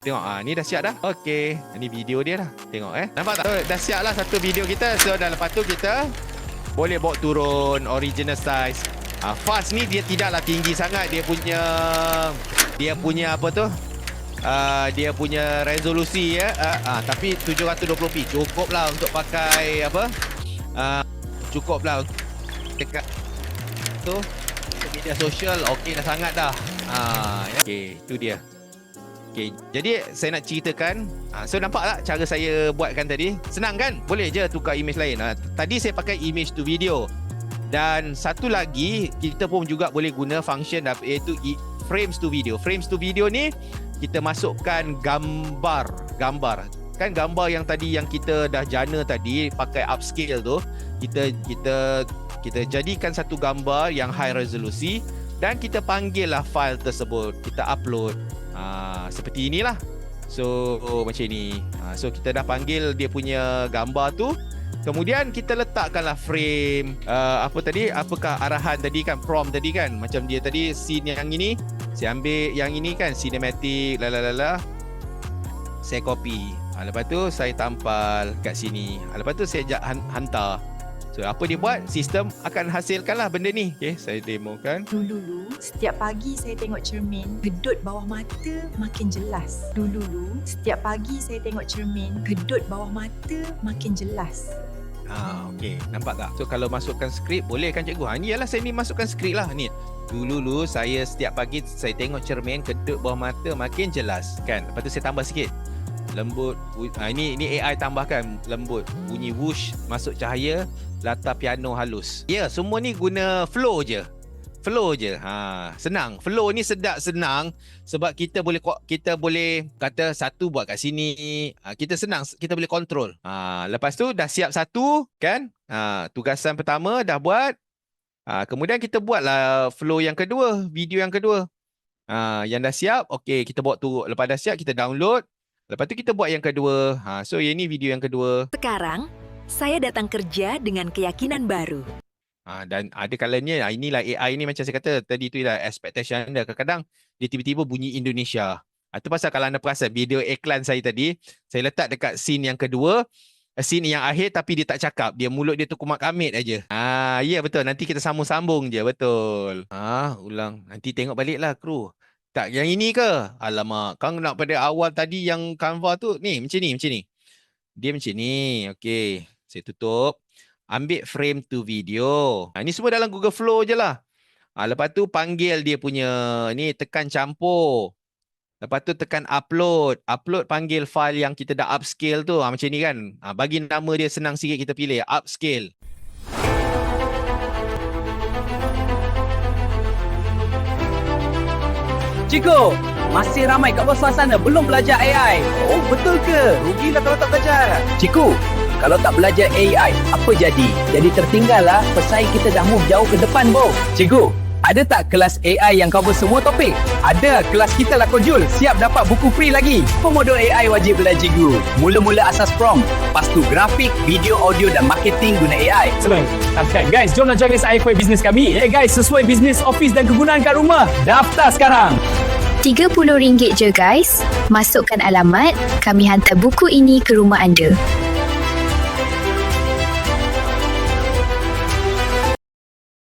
Tengok, ni dah siap dah. Okey, ni video dia dah. Tengok nampak tak? So, dah siap lah satu video kita. So dah lepas tu kita boleh bawa turun original size. Fast ni dia tidaklah tinggi sangat. Dia punya apa tu? Dia punya resolusi tapi 720p cukup lah untuk pakai apa? Cukup lah dekat tu media sosial. Okey dah sangat dah. Okey, itu dia. Okey, jadi saya nak ceritakan. So nampak tak cara saya buatkan tadi? Senang kan? Boleh je tukar image lain. Tadi saya pakai image to video. Dan satu lagi, kita pun juga boleh guna function iaitu frames to video. Frames to video ni kita masukkan gambar. Kan gambar yang tadi yang kita dah jana tadi pakai upscale tu, kita jadikan satu gambar yang high resolusi dan kita panggil lah file tersebut. Kita upload. Seperti inilah. So macam ni. So kita dah panggil dia punya gambar tu. Kemudian kita letakkanlah frame apakah arahan tadi kan, prompt tadi kan. Macam dia tadi scene yang ini, saya ambil yang ini kan, cinematic saya copy. Lepas tu saya tampal kat sini. Lepas tu saya hantar. So apa dia buat? Sistem akan hasilkanlah benda ni. Okey, saya demokan. Dulu setiap pagi saya tengok cermin, kedut bawah mata makin jelas. Dulu setiap pagi saya tengok cermin, kedut bawah mata makin jelas. Okey, nampak tak? So kalau masukkan skrip boleh kan cikgu? Ni ialah saya ni masukkan skrip lah ni. Dulu saya setiap pagi saya tengok cermin, kedut bawah mata makin jelas kan. Lepas tu saya tambah sikit. Lembut. Ini AI tambahkan lembut. Bunyi whoosh, masuk cahaya, latar piano halus. Ya, semua ni guna flow je. Senang. Flow ni senang sebab kita boleh kata satu buat kat sini. Kita senang, kita boleh kontrol. Lepas tu dah siap satu kan? Tugasan pertama dah buat. Kemudian kita buatlah flow yang kedua, video yang kedua. Yang dah siap, okey, kita bawa turun. Lepas dah siap kita download. Lepas tu kita buat yang kedua. So yang ni video yang kedua. Sekarang saya datang kerja dengan keyakinan baru. Dan ada kalanya inilah AI ni macam saya kata tadi tu lah expectation anda. Kadang-kadang dia tiba-tiba bunyi Indonesia. Itu pasal kalau anda perasan video iklan saya tadi, saya letak dekat scene yang kedua, scene yang akhir tapi dia tak cakap. Dia mulut dia tu kumat kamit aja. Ya betul. Nanti kita sambung-sambung je, betul. Ulang. Nanti tengok baliklah kru. Tak, yang ini ke? Alamak, kau nak pada awal tadi yang Canva tu ni macam ni. Dia macam ni. Okey, saya tutup. Ambil frame to video. Ini semua dalam Google Flow je lah. Lepas tu panggil dia punya ni, tekan campur. Lepas tu tekan upload. Upload panggil file yang kita dah upscale tu. Macam ni kan. Bagi nama dia senang sikit kita pilih. Upscale. Cikgu, masih ramai kat luar sana belum belajar AI. Oh, betul ke? Rugilah kalau tak belajar. Cikgu, kalau tak belajar AI, apa jadi? Jadi tertinggal lah. Pesaing kita dah move jauh ke depan, Bo. Cikgu, ada tak kelas AI yang cover semua topik? Ada, kelas kita lah Kojul. Siap dapat buku free lagi. Pemodul AI wajib belajar cikgu. Mula-mula asas prompt. Lepas tu grafik, video, audio dan marketing guna AI. Senang. Subscribe guys, jom nak join SIFI bisnes kami. Guys, sesuai bisnes office dan kegunaan kat rumah. Daftar sekarang. RM30 je guys. Masukkan alamat, kami hantar buku ini ke rumah anda.